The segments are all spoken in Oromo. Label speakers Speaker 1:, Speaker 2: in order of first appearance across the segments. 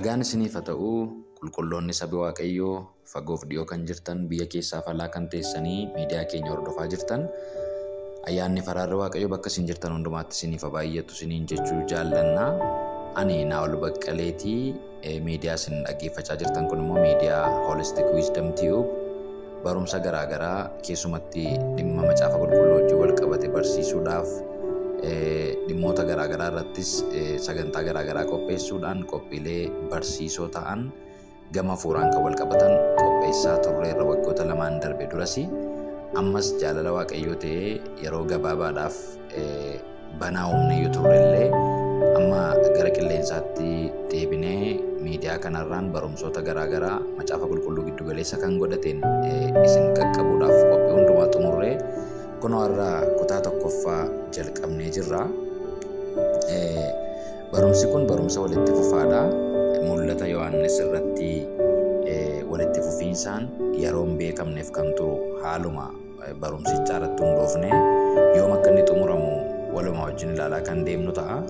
Speaker 1: Nagaan isiniif haa ta'u qulqulloonni saba Waaqayyoo fagoof dhiyoo kan jirtan biyya keessaaf alaa kan teessanii miidiyaa keenya hordofaa jirtan ayyaanni faraarri Waaqayyoo bakka isin jirtan hundumaatti isiniif haa baay'atu isiniin jechuu jaallanna. Ani Naa'ol Baqqaleetii miidiyaa isin dhaggeeffachaa jirtan kun immoo miidiyaa Holistic Wisdom Tube barumsa garaagaraa keessumatti dhimma macaafa qulqulluu wajjin wal qabate barsiisuudhaaf dhimmoota garaagaraa irrattis sagantaa garaagaraa qopheessuudhaan qophiilee barsiisoo ta'an gama hafuuraan kan wal qabatan qopheessaa turreerra waggoota lamaan darbe durasi. Ammas jaalala Waaqayyoo ta'ee yeroo gabaabaadhaaf banaa humneeyyuu turrellee amma gara qilleensaatti deebinee miidiyaa kanarraan barumsoota garaagaraa macaafa qulqulluu giddu galeessa kan godhateen isin qaqqabuudhaaf qophii hundumaa xumurree kunoo irraa kutaa tokkoffaa jalqabnee jirra. Barumsi kun barumsa walitti fufaadha. Mul'ata Yohaannis irratti walitti fufiinsaan yeroon beekamneef kan turu haaluma barumsichaa irratti hundoofne yoom akka inni xumuramu waluma wajjin ilaalaa kan deemnu ta'a.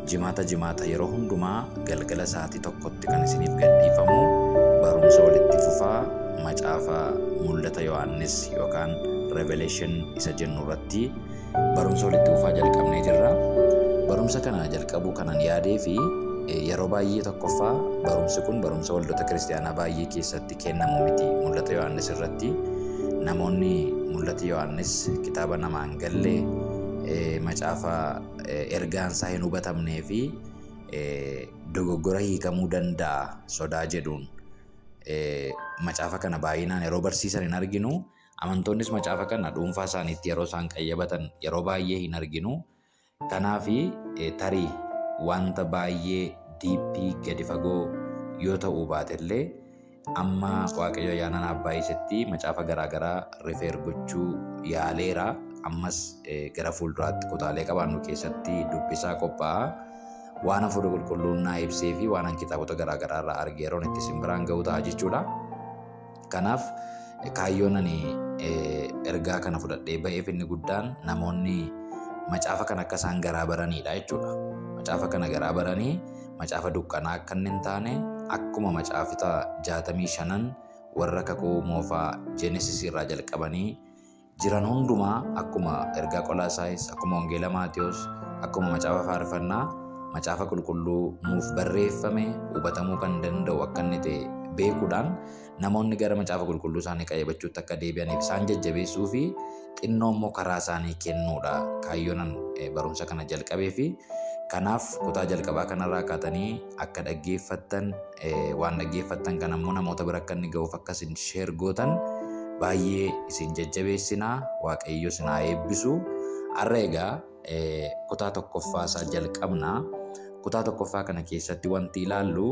Speaker 1: Jimaata yeroo hundumaa galgala sa'aatii tokkotti kan isiniif gadhiifamu barumsa walitti fufaa macaafa mul'ata Yohaannis yookaan Revelation isa jennu irratti barumsa walitti fufaa jalqabnee jirra. Barumsa kana jalqabuu kanan yaadee fi yeroo baay'ee tokkoffaa barumsi kun barumsa waldoota kiristaanaa baay'ee keessatti kennamu miti. Mul'ata Yohaannis irratti namoonni mul'ata Yohaannis kitaaba namaan galle macaafa ergaansaa hin hubatamnee fi dogoggora hiikamuu danda'a sodaa jedhuun macaafa kana baay'inaan yeroo barsiisan hin arginu. Amantoonnis macaafa kana dhuunfaa isaaniitti yeroo isaan qayyabatan yeroo baay'ee hin arginu. Kanaaf tarii wanta baay'ee diippii gadi fagoo yoo ta'uu baatellee amma Waaqayyo ayyaanaan baay'isetti macaafa garaagaraa rifeer gochuu yaaleera. Ammas gara fuulduraatti kutaalee qabaannu keessatti dubbisaa qophaa'a. Waan hafuura qulqulluun naa ibsee fi waan kitaabota garaagaraa irraa argee yeroon itti isin biraan ga'u ta'a jechuudha. Kanaaf kaayyoon ani ergaa kana fudhadhee ba'eef inni guddaan namoonni macaafa kana akka isaan garaa baranidha jechuudha. Macaafa kana garaa baranii macaafa dukkanaa akka inni hin taane akkuma macaafota 65 warra kakuu moofaa Jeenesis irraa jalqabanii jiran hundumaa akkuma ergaa Qolaasaayis, akkuma wangeela Maatiyos, akkuma macaafa faarfannaa macaafa qulqulluu nuuf barreeffame hubatamuu kan danda'u akka inni ta'e beekuudhaan namoonni gara macaafa qulqulluu isaanii qayyabachuutti akka deebi'aniif isaan jajjabeessuu fi xinnoo immoo karaa isaanii kennuudha kaayyoon barumsa kana jalqabee fi kanaaf kutaa jalqabaa kanarraa kaatanii akka dhaggeeffattan waan dhaggeeffattan kan ammoo namoota bira akka inni ga'uuf akka isin sheer gootan baay'ee isin jajjabeessinaa. Waaqayyo isin haa eebbisu. Har'a egaa kutaa tokkoffaa isaa jalqabna. Kutaa tokkoffaa kana keessatti wanti ilaallu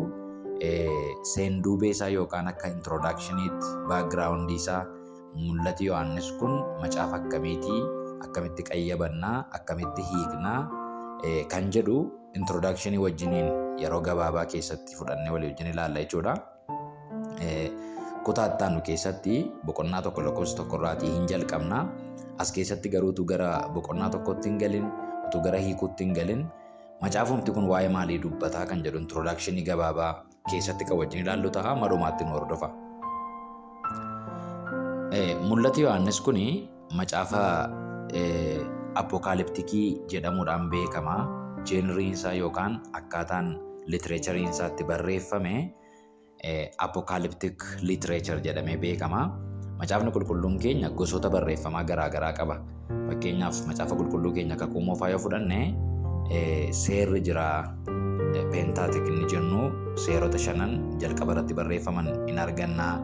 Speaker 1: seenduubee isaa yookaan akka introductioniitti background isaa mul'ati Yohaannis kun macaafa akkamiitii, akkamitti qayyabannaa, akkamitti hiiknaa kan jedhu introductionii wajjiniin yeroo gabaabaa keessatti fudhannee walii wajjin ilaalla jechuudha. Kutaa itti aanu keessatti boqonnaa tokko lakkoofsa tokko irraatii hin jalqabna. As keessatti garuu utuu gara boqonnaa tokkotti hin galin, utuu gara hiikuutti hin galin macaafumti kun waa'ee maalii dubbataa kan jedhu introductionii gabaabaa keessatti kan wajjin ilaallu ta'a. Marumaatti nu hordofa. Mul'ati Yohaannis kun macaafa apokaaliptikii jedhamuudhaan beekama. Jeenriinsaa yookaan akkaataan litireechariinsaa itti barreeffame apocalyptic literature jedhamee beekama. Macaafni qulqulluun keenya gosoota barreeffamaa garaagaraa qaba. Fakkeenyaaf macaafa qulqulluu keenya kakuu moofaa yoo fudhanne seerri jira. Peentaatik inni jennu seerota 5 jalqaba irratti barreeffaman in argannaa.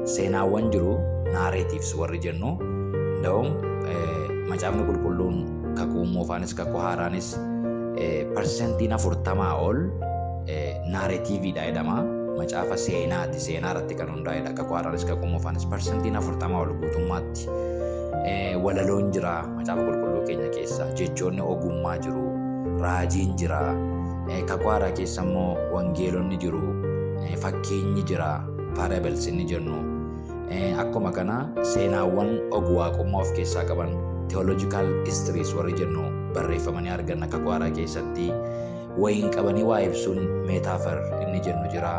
Speaker 1: Seenaawwan jiru naareetiivs warri jennu. Nda'uun macaafni qulqulluun kakuu moofaanis kakuu haaraanis parsentiin 40 ol naareetiiviidha jedhama. Macaafa seenaati. Seenaa irratti kan hundaa'edha. Kakuu haaraanis kakuu moofaanis parsentiin 40 ol guutummaatti. Walaloon jira macaafa qulqulluu keenya keessa. Jechoonni ogummaa jiru. Raajiin jira. Kakuu haaraa keessa immoo wangeelonni jiru. Fakkeenyi jira. Parables inni jennu. Akkuma kana seenaawwan ogummaa of keessaa qaban theological histories warri jennu barreeffamanii arganna kakuu haaraa keessatti. wayiin qabanii waa ibsuun meetaafor inni jennu jira.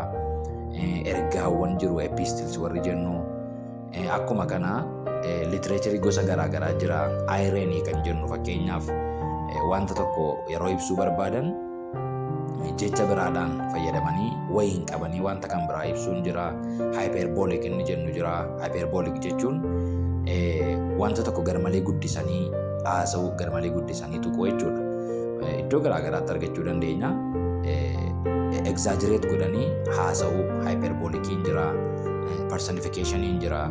Speaker 1: Ergaawwan jiru epistils warri jennu. Akkuma kana literaaturii gosa garaagaraa jira. Irony kan jennu fakkeenyaaf wanta tokko yeroo ibsuu barbaadan jecha biraadhaan fayyadamanii wayiin qabanii wanta kan biraa ibsuun jira. Hyperbolic inni jennu jira. Hyperbolic jechuun wanta tokko garmalee guddisanii haasa'uu, garmalee guddisanii tuquu jechuudha. Iddoo garaagaraatti argachuu dandeenya. Exaggerate godhanii haasa'uu hyperbolikiin jira. Personificationin jira.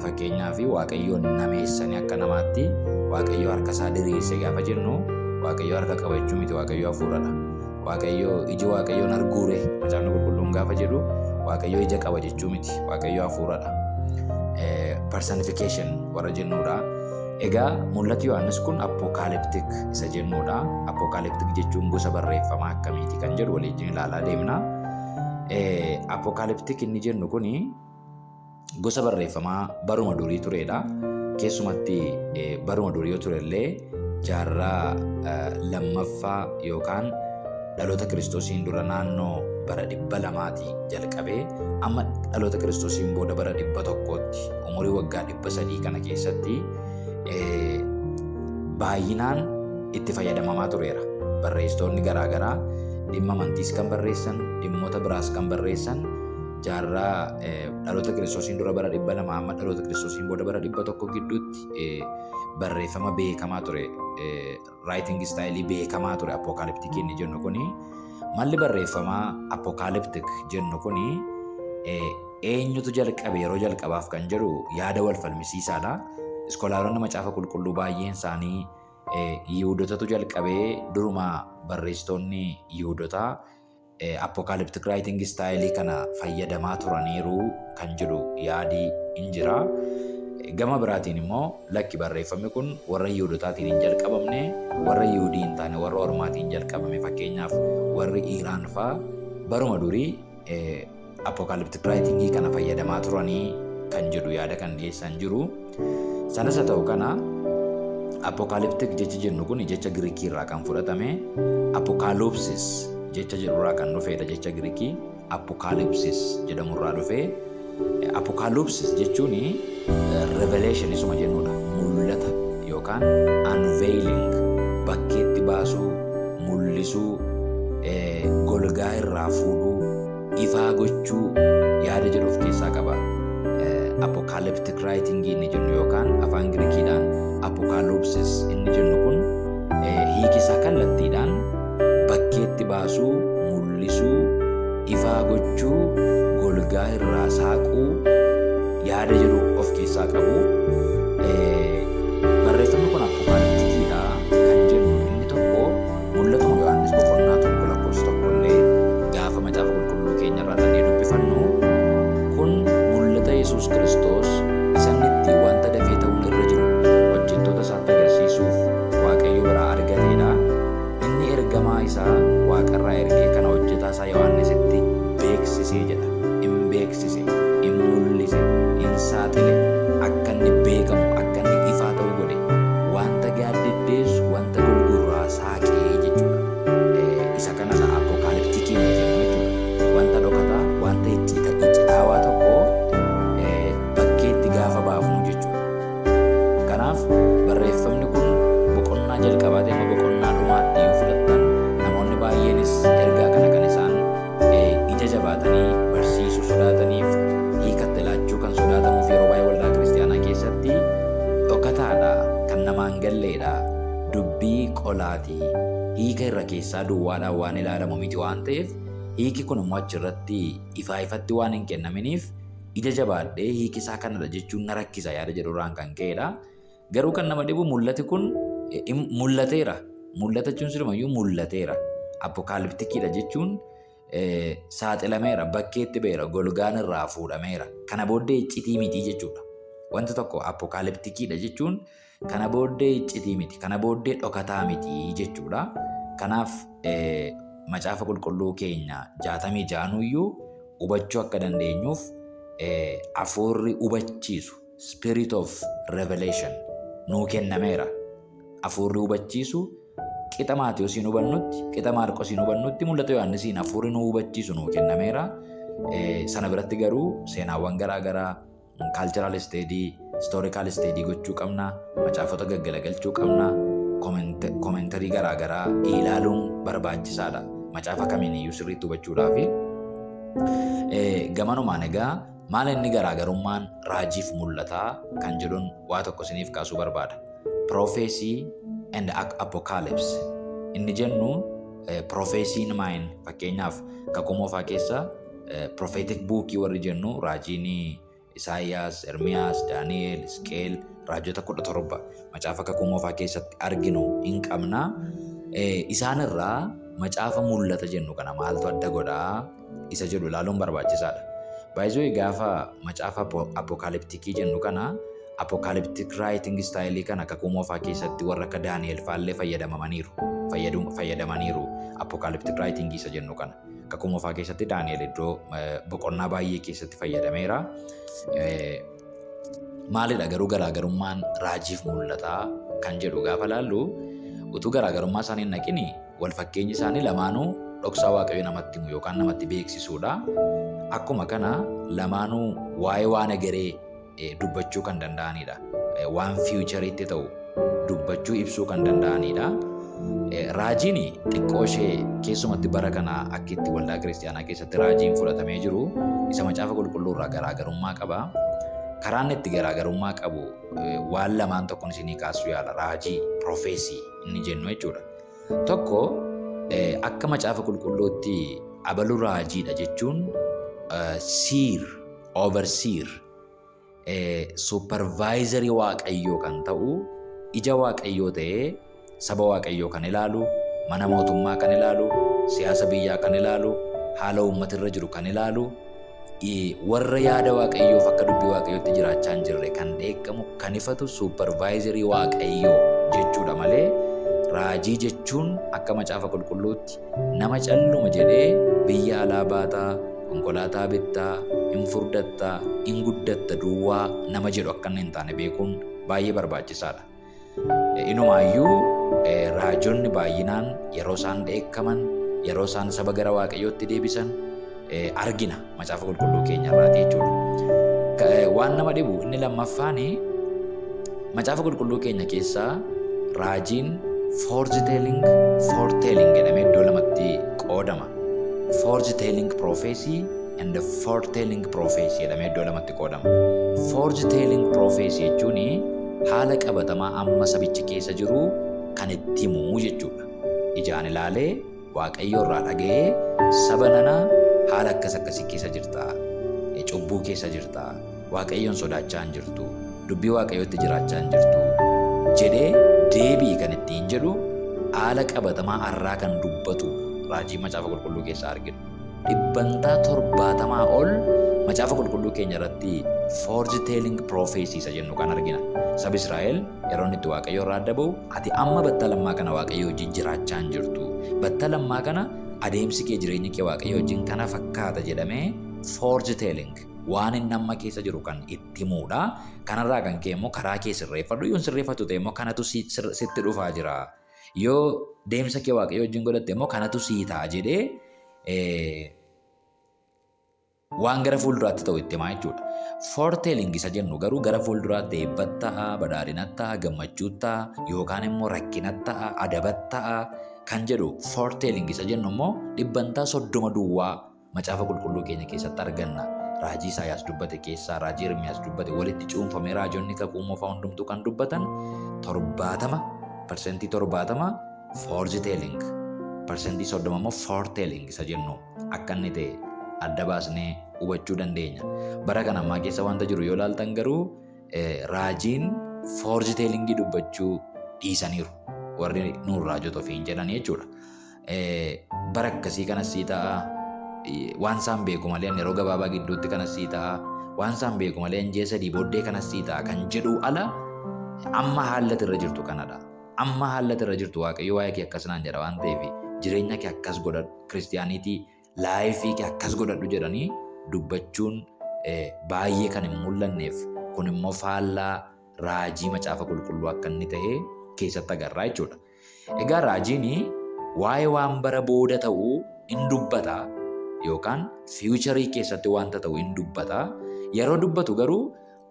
Speaker 1: Fakkeenyaaf Waaqayyoon nameessanii akka namaatti Waaqayyo harka isaa diriirsee gaafa jennu Waaqayyo harka qaba jechuu miti, Waaqayyo hafuuradha. Iji Waaqayyoon arguure macaafni qulqulluun gaafa jedhu Waaqayyo ija qaba jechuu miti, Waaqayyo hafuuradha. Personification warra jennuudha. Egaa mul'ati Yohaannis kun apokaliptik isa jennuudha. Apokaliptik jechuun gosa barreeffamaa akkamiiti kan jedhu waliin ilaalaa deemna. Apokaliptik inni jennu kuni gosa barreeffamaa baruma durii turedha. Keessumatti baruma durii yoo turellee jaarraa lammaffaa yookaan dhaloota Kiristoosiin dura naannoo bara 200 jalqabee amma dhaloota Kiristoosiin booda bara 100tti umurii waggaa 300 kana keessatti baay'inaan itti fayyadamamaa tureera. Barreessitoonni garaagaraa dhimma amantiis kan barreessan, dhimmoota biraas kan barreessan jaarraa dhaloota Kiristoosiin dura bara 200 amma dhaloota Kiristoosiin booda bara 100 gidduutti barreeffama beekamaa ture. Writing style beekamaa ture apokaliptikii inni jennu kuni. Malli barreeffamaa apokaliptik jennu kuni eenyutu jalqabe yeroo jalqabaaf kan jedhu yaada wal falmisiisaadha. Iskoolaaronni macaafa qulqulluu baay'een isaanii Yihuudotatu jalqabee duruma barreessitoonni Yihuudotaa apokaliptik writing style kana fayyadamaa turaniiru kan jedhu yaadi hin jira. Gama biraatiin immoo lakki barreeffamni kun warra Yihuudotaatiin hin jalqabamne, warra Yihuudii hin taane warra Ormaatiin jalqabame. Fakkeenyaaf warri Iraan fa'aa baruma durii apokaliptik writing kana fayyadamaa turanii kan jedhu yaada kan dhiyeessan jiru. Sanas haa ta'u kana apokaliptik jechi jennu kun jecha Giriikii irraa kan fudhatame. Apokalipsis jecha jedhurraa kan dhufedha. Jecha Giriikii apokalipsis jedhamurraa dhufe. Apokalipsis jechuun revelation isuma jennuudha. Mul'ata yookaan unveiling, bakkeetti baasuu, mul'isuu, golgaa irraa fuudhuu, ifaa gochuu yaada jedhu of keessaa qaba. Apokaliptik writing inni jennu yookaan afaan Giriikiidhaan apokalipsis inni jennu kun hiikisaa kallattiidhaan bakkeetti baasuu, mul'isuu, ifaa gochuu, golgaa irraa saaquu yaada jedhu of keessaa qabu. Barreeffamni kun apokaliptikiidha kan jennu inni tokko mul'atuma Yohaannis boqonnaa 1:1 gaafa macaafa qulqulluu keenya irraa dhannee dubbifannu kun mul'ata Yesuus Kiristoos isanitti wanta dafee ta'uun irra jiru hojjettoota isaatti agarsiisuuf Waaqayyo biraa argateedha. Inni ergamaa isaa Waaqarraa ergee kana hojjetaa isaa Yohaannisitti beeksisee jedha. In beeksise, in mul'ise, in saaxile, akka inni beekamu, akka inni ifaa ta'u godhe, wanta gaaddiddeessu, wanta gurgurraa saaqee jechuudha. Isa kanas apokaliptikii jedhamu jechuudha. Wanta dhokataa, wanta iccitaawaa tokko bakkeetti gaafa baafnu jechuudha. Kanaaf barreeffamni kun boqonnaa jalqabaatee amma boqonnaa dhumaatti yoo fudhattan namoonni baay'eenis ergaa kana kan isaan ija jabaatanii barsiisuu sodaataniif hiikatti laachuu kan sodaatamuuf yeroo baay'ee waldaa kiristaanaa keessatti dhokataadha, kan namaan galleedha, dubbii qolaati, hiika irra keessaa duwwaadhaan waan ilaalamu miti waan ta'eef hiiki kun immoo achirratti ifatti waan hin kennaminiif ija jabaadhee hiikisaa kanadha jechuun na rakkisa yaada jedhurraan kan ka'edha. Garuu kan nama dhibu mul'ati kun mul'ateera. Mul'ata jechuun silumayyuu mul'ateera. Apokaliptikiidha jechuun saaxilameera, bakkeetti beera, golgaan irraa fuudhameera. Kana booddee iccitii miti jechuudha. Wanti tokko apokaliptikiidha jechuun kana booddee iccitii miti, kana booddee dhokataa miti jechuudha. Kanaaf macaafa qulqulluu keenya 66 hubachuu akka dandeenyuuf hafuurri hubachiisu spirit of revelation nuu kennameera. Hafuurri hubachiisu qixa Maatiyosiin hubannutti, qixa Maarqosiin hubannutti, mul'ata Yohaannisiin hafuurri nu hubachiisu nuu kennameera. Sana biratti garuu seenaawwan garaagaraa cultural study, historical study gochuu qabna, macaafota gaggalagalchuu qabna, koomentarii garaagaraa ilaaluun barbaachisaadha. Macaafa kamiiniyyuu sirriitti hubachuudhaaf. Gamanumaan egaa maal inni garaagarummaan raajiif mul'ataa kan jedhuun waa tokko isiniif kaasuu barbaada. Prophecy and apocalypse. Inni jennu prophecy'n maayin fakkeenyaaf kakuu moofaa keessa prophetic bookii warri jennu raajiin Isaayyaas, Ermiyaas, Daani'eel, Hisqeel, raajota 17 macaafa kakuu moofaa keessatti arginu hin qabna. Isaanirraa macaafa mul'ata jennu kana maaltu adda godhaa isa jedhu ilaaluun barbaachisaadha. Baay'ee gaafa macaafa apokaliptikii jennu kana apokaliptik writing style kana kakuu moofaa keessatti warra akka Daani'eel faallee fayyadamaniiru apokaliptik writing isa jennu kana. Kakuu moofaa keessatti Daani'eel iddoo boqonnaa baay'ee keessatti fayyadameera. Maalidha garuu garaagarummaan raajiif mul'ataa kan jedhu gaafa laallu utuu garaagarummaa isaanii hin naqini wal fakkeenyi isaanii lamaanuu dhoksaa Waaqayyo namatti himu yookaan namatti beeksisuudha. Akkuma kana lamaanuu waa'ee waan egeree dubbachuu kan danda'anidha. Waan fiichariitti ta'u dubbachuu ibsuu kan danda'anidha. Raajiin xiqqoo ishee keessumatti bara kana akka itti waldaa kiristaanaa keessatti raajiin fudhatamee jiru isa macaafa qulqulluu irraa garaagarummaa qaba. Karaan itti garaagarummaa qabu waan lamaan tokkoon isinii kaasuu yaala. Raajii, profeesii inni jennu jechuudha. Tokko akka macaafa qulqulluutti abaluu raajiidha jechuun seer, overseer, supervisorii waaqayyoo kan ta'u, ija waaqayyoo ta'ee saba waaqayyoo kan ilaalu, mana mootummaa kan ilaalu, siyaasa biyyaa kan ilaalu, haala uummata irra jiru kan ilaalu, warra yaada waaqayyoof akka dubbii waaqayyootti jiraachaa hin jirre kan dheekkamu kan ifatu supervisorii waaqayyoo jechuudha malee raajii jechuun akka macaafa qulqulluutti nama calluma jedhee biyya alaa baataa, konkolaataa bittaa, hin furdattaa, hin guddatta duwwaa nama jedhu akka hin taane beekuun baay'ee barbaachisaadha. Inumaayyuu raajonni baay'inaan yeroo isaan dheekkaman, yeroo isaan saba gara waaqayyootti deebisan argina macaafa qulqulluu keenya irraati jechuudha. Waan nama dhibu inni lammaffaan macaafa qulqulluu keenya keessaa raajiin foretelling jedhamee iddoo lamatti qoodama. Foretelling prophecy and the foretelling prophecy jedhamee iddoo lamatti qoodama. Foretelling prophecy jechuun haala qabatamaa amma sabichi keessa jiru kan itti himu jechuudha. Ijaan ilaalee waaqayyo irraa dhaga'ee saba nana haala akkasii keessa jirta, cubbuu keessa jirta, waaqayyoon sodaachaa hin jirtu, dubbii waaqayyootti jiraachaa hin jirtu jedhee deebii kan ittiin jedhu haala qabatamaa har'aa kan dubbatu raajii macaafa qulqulluu keessaa arginu. 70 ol macaafa qulqulluu keenya irratti foretelling prophecy isa jennu kan argina. Saba Israa'el yeroo inni itti waaqayyo irraa adda ba'u, ati amma battalammaa kana waaqayyo wajjin jiraachaa hin jirtu, battalammaa kana adeemsi kee jireenya kee waaqayyo wajjin kana fakkaata jedhamee foretelling waan inni amma keessa jiru kan itti himuudha. Kanarraa kan ka'e immoo karaa kee sirreeffadhu, yoo sirreeffatu ta'e immoo kanatu sitti dhufaa jira, yoo deemsa kee waaqayyo wajjin godhatte immoo kanatu sii ta'a jedhee waan gara fuulduraatti ta'u itti himaa jechuudha. Foretelling isa jennu garuu gara fuulduraatti eebbat ta'a, badhaadhinat ta'a, gammachuu ta'a, yookaan immoo rakkinat ta'a, adabat ta'a kan jedhu foretelling isa jennu immoo 30 duwwaa macaafa qulqulluu keenya keessatti arganna. Raajii Isaayyaas dubbate keessaa, raajii Ermiyaas dubbate walitti cuunfamee raajonni kakuu moofaa hundumtuu kan dubbatan 70% foretelling, 30% immoo foretelling isa jennu akka inni ta'e adda baasnee hubachuu dandeenya. Bara kana ammaa keessa wanta jiru yoo ilaaltan garuu raajiin foretellingii dubbachuu dhiisaniiru warri nuun raajota ofiin jedhan jechuudha. Bara akkasii kanas sii ta'a, waan isaan beeku malee yeroo gabaabaa gidduutti kanas sii ta'a, waan isaan beeku malee injee sadii booddee kanas sii ta'a kan jedhu ala amma haalati irra jirtu kanadha. Amma haalati irra jirtu waaqayyo waa'ee kee akkas naan jedha waan ta'eef jireenya kee akkas godhadhu, kiristiyaaniitii laayifii kee akkas godhadhu jedhanii dubbachuun baay'ee kan hin mul'anneef kun immoo faallaa raajii macaafa qulqulluu akka inni ta'e keessatti agarraa jechuudha. Egaa raajiin waa'ee waan bara booda ta'uu in dubbata yookaan fiicharii keessatti wanta ta'u in dubbata. Yeroo dubbatu garuu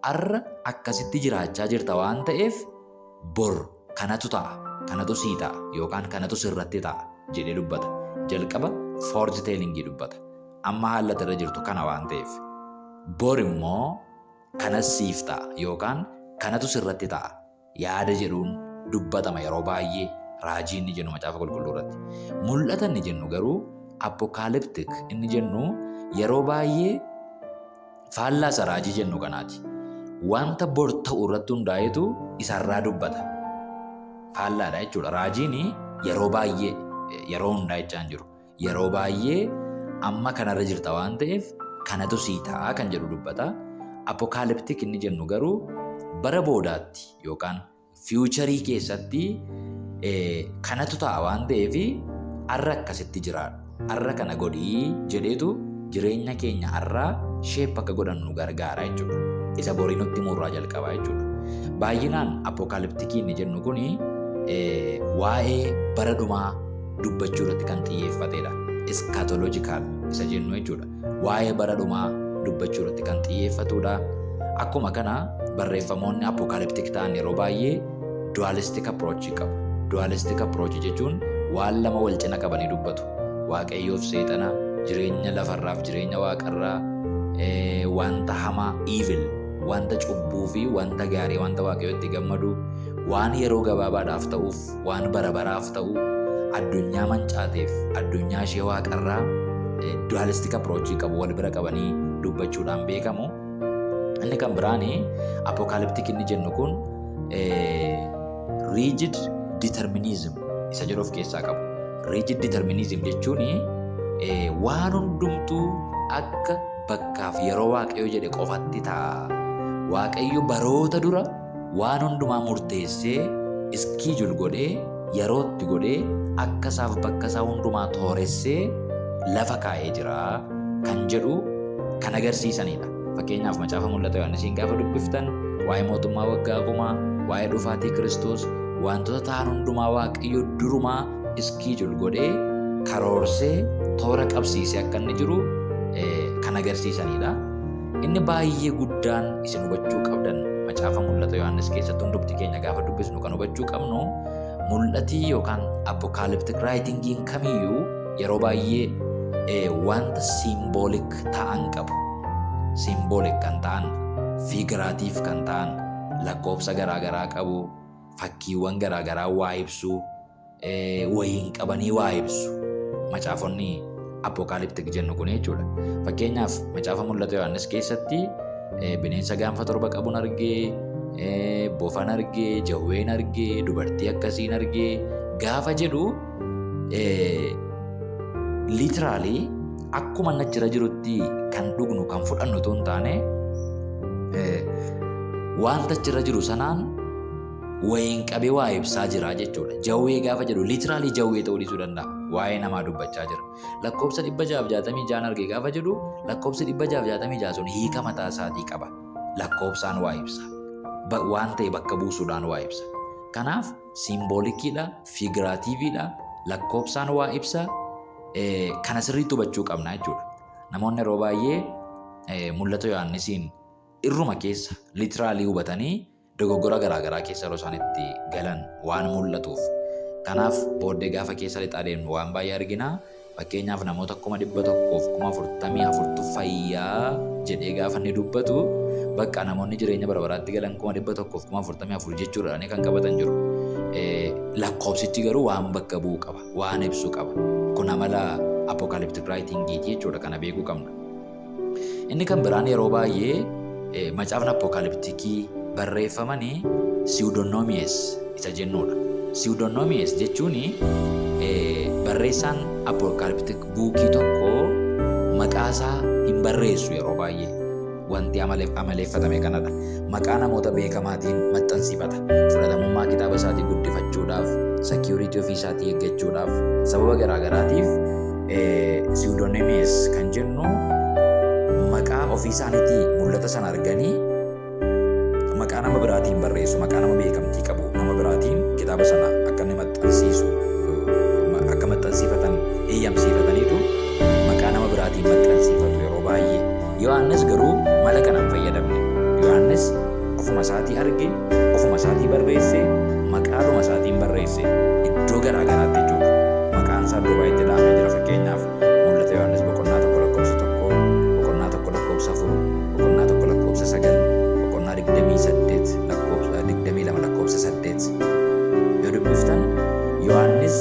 Speaker 1: har'a akkasitti jiraachaa jirta waan ta'eef bor kanatu ta'a, kanatu sii ta'a yookaan kanatu sirratti ta'a jedhee dubbata. Jalqaba foorjiteelingii dubbata. Amma haalata irra jirtu kana waan ta'eef bor immoo kanas siif ta'a yookaan kanatu sirratti ta'a yaada jedhuun dubbatama yeroo baay'ee raajii inni jennu macaafa qulqulluu irratti. Mul'ata inni jennu garuu apokaaliptik inni jennu yeroo baay'ee faallaa isa raajii jennu kanaati. Wanta bor ta'u irratti hundaa'etu isarraa dubbata. Faallaadha jechuudha. Raajiin yeroo baay'ee yeroo hundaa jechaa hin jiru. Yeroo baay'ee amma kanarra jirta waan ta'eef kanatu sii ta'a kan jedhu dubbata. Apokaaliptik inni jennu garuu bara boodaatti yookaan fiicharii keessatti kanatu ta'a waan ta'eef har'a akkasitti jiraadha. Har'a kana godhii jedheetu jireenya keenya har'aa sheep akka godhannu gargaara jechuudha. Isa borii nutti murraa jalqabaa jechuudha. Baay'inaan apokaaliptikii inni jennu kun waa'ee bara dhumaa dubbachuu irratti kan xiyyeeffatedha. Eskaatoloojikaal isa jennu jechuudha. Waa'ee bara dhumaa dubbachuu irratti kan xiyyeeffatudha. Akkuma kana barreeffamoonni apokaaliptik ta'an yeroo baay'ee dualistic approach qabu. Dualistic approach jechuun waan lama wal cina qabanii dubbatu. Waaqayyoof seexana, jireenya lafarraaf jireenya waaqarraa, wanta hamaa evil, wanta cubbuu fi wanta gaarii, wanta waaqayyootti gammadu, waan yeroo gabaabaadhaaf ta'uuf, waan bara baraaf ta'u, addunyaa mancaateef, addunyaa ishee waaqarraa dualistic approach qabu wal bira qabanii dubbachuudhaan beekamu. Inni kan biraan apokaaliptik inni jennu kun rigid determinism isa jedhu of keessaa qabu. Rigid determinism jechuun waan hundumtuu akka bakkaaf yeroo waaqayyo jedhe qofatti ta'a. Waaqayyo baroota dura waan hundumaa murteessee iskiijul godhee yerootti godhee akka isaaf bakka isaa hundumaa tooressee lafa kaa'ee jira kan jedhu kan agarsiisanidha. Fakkeenyaaf macaafa mul'ata Yohaannisiin gaafa dubbiftan waa'ee mootummaa waggaa kumaa, waa'ee dhufaatii Kiristoos, wantoota ta'an hundumaa waaqayyo durumaa iskiijul godhee karoorsee toora qabsiisee akka inni jiru kan agarsiisanidha. Inni baay'ee guddaan isin hubachuu qabdan macaafa mul'ata Yohaannis keessatti hundumti keenya gaafa dubbisnu kan hubachuu qabnu mul'atii yookaan apokaaliptik raayitingiin kamiyyuu yeroo baay'ee wanta simboolik ta'an qabu. Simboolik kan ta'an, figuraatiif kan ta'an, lakkoofsa garaagaraa qabu, fakkiiwwan garaagaraa waa ibsu, wayiin qabanii waa ibsu. Macaafonni apokaaliptik jennu kun jechuudha. Fakkeenyaaf macaafa mul'ata Yohaannis keessatti bineensa gaanfa torba qabuun argee, bofan argee, jawween argee, dubartii akkasiin argee gaafa jedhu liitiraalii akkuma achirra jirutti kan dhugnu kan fudhannu otoo hin taane wanta achirra jiru sanaan wayiin qabee waa ibsaa jira jechuudha. Jawwee gaafa jedhu liitiraalii jawwee ta'uu dhiisuu danda'a. Waa'ee namaa dubbachaa jira. Lakkoofsa 666 argee gaafa jedhu lakkoofsi 666 sun hiika mataa isaatii qaba. Lakkoofsaan waa ibsa. Waan ta'e bakka buusuudhaan waa ibsa. Kanaaf simboolikiidha, figuraatiiviidha, lakkoofsaan waa ibsa. Kana sirriitti hubachuu qabna jechuudha. Namoonni yeroo baay'ee mul'ata Yohaannisiin irruma keessa liitiraalii hubatanii dogoggora garaagaraa keessa yeroo isaan itti galan waan mul'atuuf. Kanaaf booddee gaafa keessa lixaa deemnu waan baay'ee argina. Fakkeenyaaf namoota 144,000 fayyaa jedhee gaafa inni dubbatu bakka namoonni jireenya bara baraatti galan 144,000 jechuudha kan qabatan jiru. Lakkoofsichi garuu waan bakka bu'u qaba, waan ibsu qaba. Kun amala apokaaliptik raayitingiiti jechuudha, kana beekuu qabna. Inni kan biraan yeroo baay'ee macaafni apokaaliptikii barreeffamanii siwudoonoomiyees isa jennuudha. Siwudoonoomiyees jechuun barreessaan apokaaliptik buukii tokko maqaasaa hin barreessu yeroo baay'ee. Wanti amaleeffatame kanadha. Maqaa namoota beekamaatiin maxxansiifata. Fudhatamummaa kitaaba isaatii guddifachuudhaaf, sekiuritii ofii isaatii eeggachuudhaaf, sababa garaagaraatiif siwudoonoomiyees kan jennu maqaa ofii isaaniitii mul'ata sana arganii maqaa nama biraatiin barreessu, maqaa nama beekamtii qabu nama biraatiin kitaaba sana akka inni maxxansiisu yoo dubbiftan Yohaannis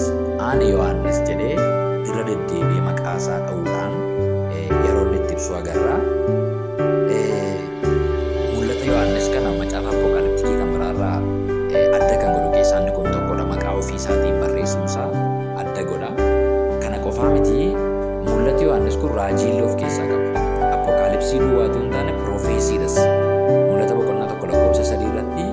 Speaker 1: ani Yohaannis jedhee irra deddeebi'ee maqaa isaa dha'uudhaan yeroo inni itti ibsu agarra. Mul'ata Yohaannis kana macaafa Apokaaliptikii kan biraarraa adda kan godhu keessaa inni kun tokkodha. Maqaa ofii isaatiin barreessuunsaa adda godha. Kana qofaa miti mul'ati Yohaannis kun raajii illee of keessaa qaba. Apokaalipsii duwwaatu hin taane piroofeesiidhas. Mul'ata boqonnaa tokko lakkoofsa 3 irratti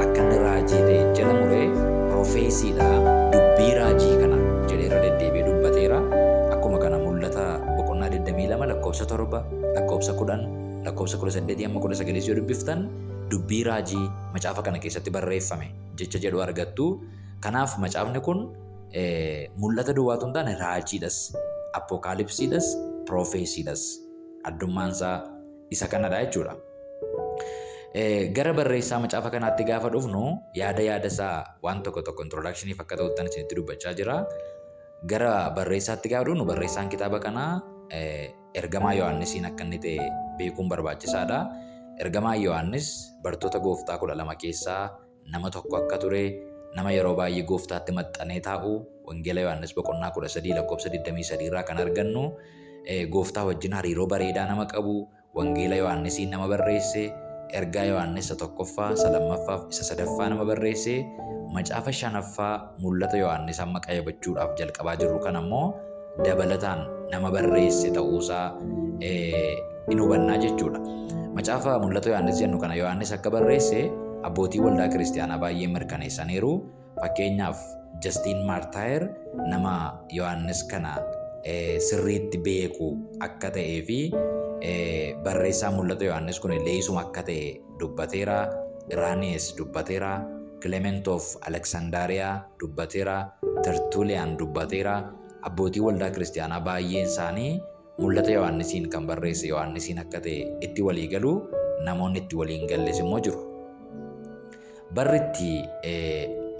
Speaker 1: akka inni raajii ta'e jala muree piroofeesiidha. Dubbii raajii kana jedhee irra deddeebi'ee dubbateera. Akkuma kana mul'ata boqonnaa 22 lakkoofsa 7 lakkoofsa 10 lakkoofsa 18 amma 19 yoo dubbiftan dubbii raajii macaafa kana keessatti barreeffame jecha jedhu argattu. Kanaaf macaafni kun mul'ata duwwaatu hin taane raajiidhas, apokaalipsiidhas, piroofeesiidhas. Addummaan isaa isa kanadha jechuudha. Gara barreessaa macaafa kanaatti gaafa dhufnu yaada isaa waan tokko introductioniif akka ta'uttan isinitti dubbachaa jira. Gara barreessaatti gaafa dhufnu barreessaan kitaaba kanaa ergamaa Yohaannisiin akka inni ta'e beekuun barbaachisaadha. Ergamaa Yohaannis bartoota gooftaa 12 keessaa nama tokko akka ture, nama yeroo baay'ee gooftaatti maxxanee taa'u, wangeela Yohaannis boqonnaa 13 lakkoofsa 23 irraa kan argannu, gooftaa wajjin hariiroo bareedaa nama qabu, wangeela Yohaannisiin nama barreesse, ergaa Yohaannis 1ffaa, 2ffaa, 3ffaa nama barreesse, macaafa 5ffaa mul'ata Yohaannis amma qayyabachuudhaaf jalqabaa jirru kan ammoo dabalataan nama barreesse ta'uusaa in hubannaa jechuudha. Macaafa mul'ata Yohaannis jennu kana Yohaannis akka barreesse abbootii waldaa kiristaanaa baay'ee mirkaneessaniiru. Fakkeenyaaf Justin Martyr nama Yohaannis kana sirriitti beeku akka ta'ee fi barreessaa mul'ata Yohaannis kun leesuma akka ta'e dubbateera. Iraanis dubbateera. Clement of Alexandria dubbateera. Tertullian dubbateera. Abbootii waldaa kiristaanaa baay'een isaanii mul'ata Yohaannisiin kan barreesse Yohaannisiin akka ta'e itti walii galu, namoonni itti waliin galles immoo jiru. Barritti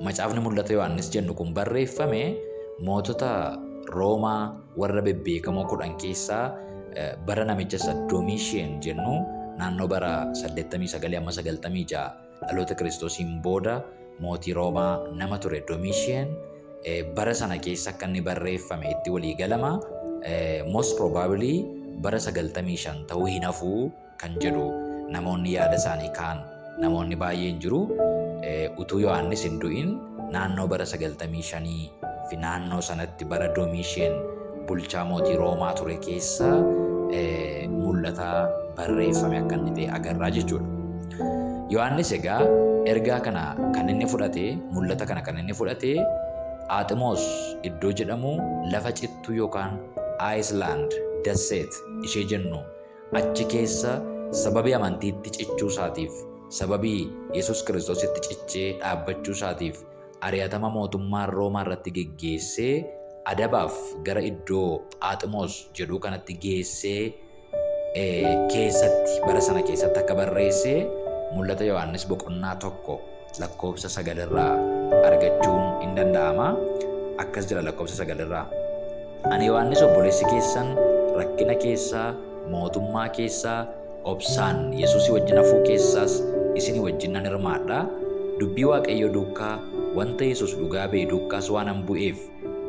Speaker 1: macaafni mul'ata Yohaannis jennu kun barreeffame mootota Roomaa warra bebbeekamoo 10 keessaa bara namicha Domitian jennu naannoo bara 89 amma 96 dhaloota Kiristoosiin booda mootii Roomaa nama ture Domitian. Bara sana keessa akka inni barreeffame itti walii galama. Most probably bara 95 ta'uu hin hafuu kan jedhu namoonni yaada isaanii kaan namoonni baay'een jiru. Utuu Yohaannis hin du'in naannoo bara 95 fi naannoo sanatti bara Domitian bulchaa mootii Roomaa ture keessa mul'ata barreeffame akka inni ta'e agarraa jechuudha. Yohaannis egaa ergaa kana kan inni fudhate, mul'ata kana kan inni fudhate Aaximoos iddoo jedhamu lafa cittuu yookaan Iceland Dasseet ishee jennu achi keessa sababii amantiitti cichuu isaatiif, sababii Yesus Kiristoositti cichee dhaabbachuu isaatiif ari'atama mootummaan Roomaa irratti geggeessee adabaaf gara iddoo Aaximoos jedhu kanatti geessee keessatti bara sana keessatti akka barreesse mul'ata Yohaannis boqonnaa 1 lakkoofsa 9 irraa argachuun hin danda'ama. Akkas jira lakkoofsa 9 irraa. Ani Yohaannis obboleessi keessan rakkina keessaa, mootummaa keessaa, obsaan Yesuusii wajjin hafuu keessaas isinii wajjin nan hirmaadha. Dubbii Waaqayyoo duukaa wanta Yesuus dhugaa ba'e duukaas waan an bu'eef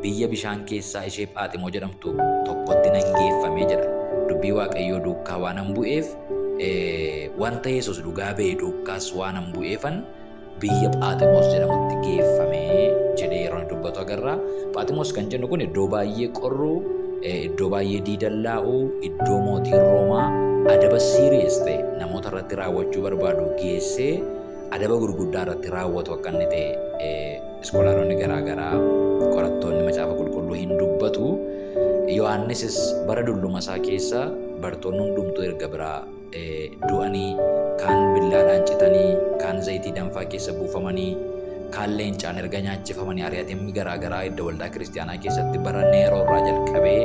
Speaker 1: biyya bishaan keessaa ishee Phaaximoo jedhamtu tokkotti nan geeffamee jedha. Dubbii Waaqayyoo duukaa waan an bu'eef wanta Yesuus dhugaa ba'e duukaas waan an bu'eefan biyya Phaaximoos jedhamutti geeffamee jedhee yeroo dubbatu agarra. Phaaximoos kan jennu kun iddoo baay'ee qorru, iddoo baay'ee diidallaa'u, iddoo mootiin Roomaa adaba siiriyees ta'e namoota irratti raawwachuu barbaadu geessee adaba gurguddaa irratti raawwatu akka inni ta'e iskoolaaronni garaagaraa qorattoonni macaafa qulqulluu hin dubbatu. Yohaannisis bara dulluma isaa keessa bartoonni hundumtuu erga biraa du'anii, kaan billaadhaan citanii, kaan zayitii danfaa keessa buufamanii, kaan leencaan erga nyaachifamanii ari'atamni garaagaraa iddoo waldaa kiristaanaa keessatti bara Neeroo irraa jalqabee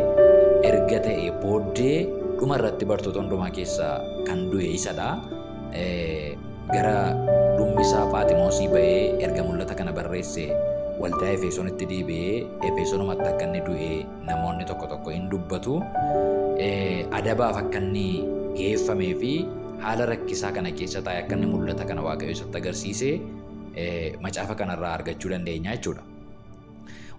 Speaker 1: erga ta'e booddee dhuma irratti bartoota hundumaa keessaa kan du'e isadha. Gara dhummisaa Phaaximoosii ba'ee erga mul'ata kana barreesse waldaa Efesoonitti deebi'ee Efesoonumatti akka inni du'e namoonni tokko hin dubbatu. Adabaaf akka inni geeffamee fi haala rakkisaa kana keessa taa'ee akka inni mul'ata kana Waaqayyo isatti agarsiise macaafa kanarraa argachuu dandeenya jechuudha.